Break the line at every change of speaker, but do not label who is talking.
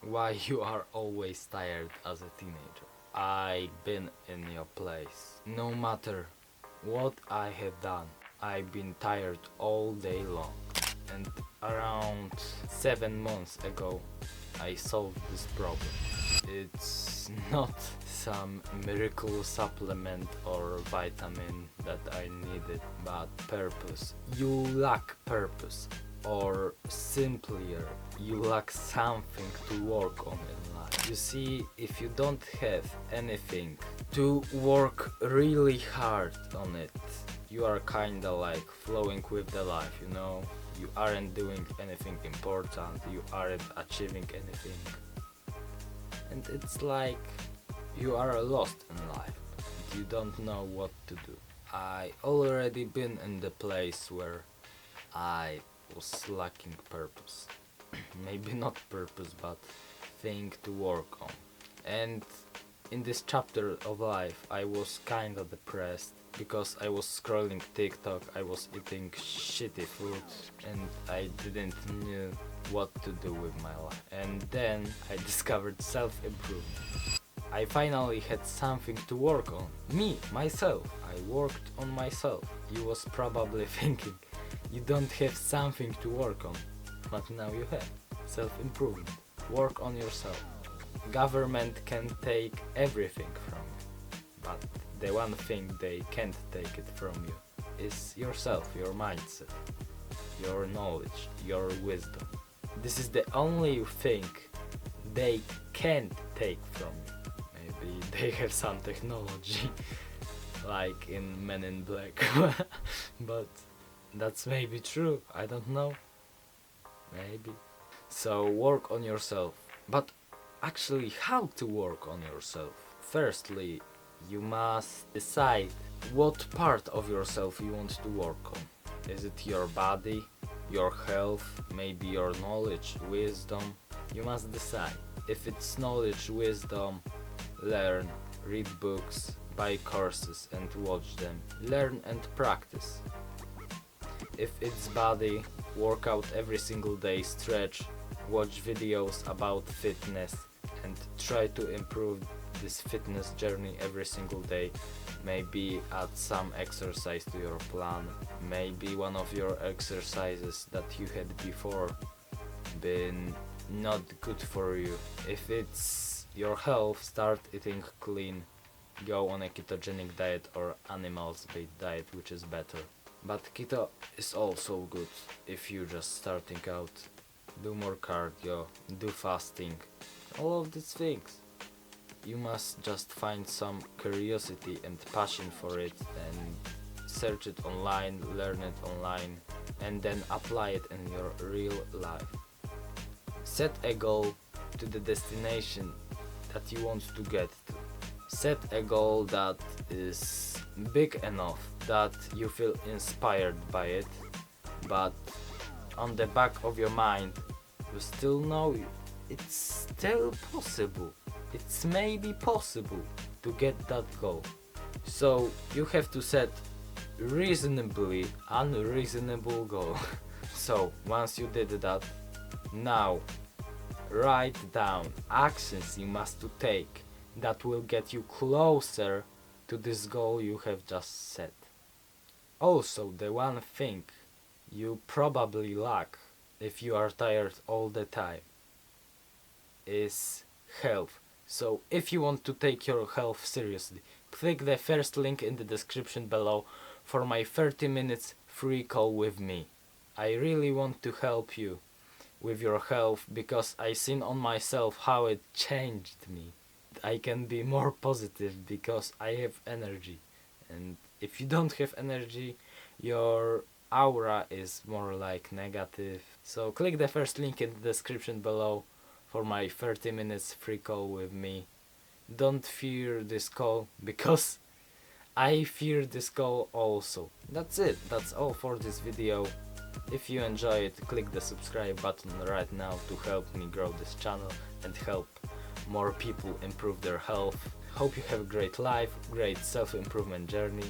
Why you are always tired as a teenager. I've been in your place. No matter what I have done, I've been tired all day long. And around 7 months ago, I solved this problem. It's not some miracle supplement or vitamin that I needed, but purpose. You lack purpose, or simpler, you lack something to work on in life. You see, if you don't have anything to work really hard on it, you are kinda like flowing with the life, you know? You aren't doing anything important, you aren't achieving anything. And it's like you are lost in life. You don't know what to do. I already been in the place where I was lacking purpose. Maybe not purpose, but thing to work on. And in this chapter of life, I was kinda depressed because I was scrolling TikTok, I was eating shitty food, and I didn't know what to do with my life. And then I discovered self-improvement. I finally had something to work on. Me, myself. I worked on myself. You was probably thinking, you don't have something to work on, but now you have. Self-improvement. Work on yourself. Government can take everything from you, but the one thing they can't take it from you is yourself, your mindset, your knowledge, your wisdom. This is the only thing they can't take from you. Maybe they have some technology like in Men in Black, but that's maybe true, I don't know. Maybe. So work on yourself. But actually, how to work on yourself? Firstly, you must decide what part of yourself you want to work on. Is it your body, your health, maybe your knowledge, wisdom? You must decide. If it's knowledge, wisdom, learn, read books, buy courses and watch them. Learn and practice. If it's body, work out every single day, stretch, watch videos about fitness, and try to improve this fitness journey every single day. Maybe add some exercise to your plan. Maybe one of your exercises that you had before been not good for you. If it's your health, start eating clean. Go on a ketogenic diet or animals-based diet, which is better. But keto is also good if you're just starting out. Do more cardio, do fasting, all of these things. You must just find some curiosity and passion for it and search it online, learn it online, and then apply it in your real life. Set a goal to the destination that you want to get to. Set a goal that is big enough that you feel inspired by it, but on the back of your mind you still know it's still possible. It's maybe possible to get that goal. So you have to set reasonably unreasonable goal. So once you did that, now write down actions you must to take that will get you closer to this goal you have just set. Also, the one thing you probably lack if you are tired all the time is health. So if you want to take your health seriously, click the first link in the description below for my 30 minutes free call with me. I really want to help you with your health because I seen on myself how it changed me. I can be more positive because I have energy, and if you don't have energy, your aura is more like negative. So click the first link in the description below for my 30 minutes free call with me. Don't fear this call because I fear this call also. That's it, that's all for this video. If you enjoy it, click the subscribe button right now to help me grow this channel and help more people improve their health. Hope you have a great life, great self-improvement journey.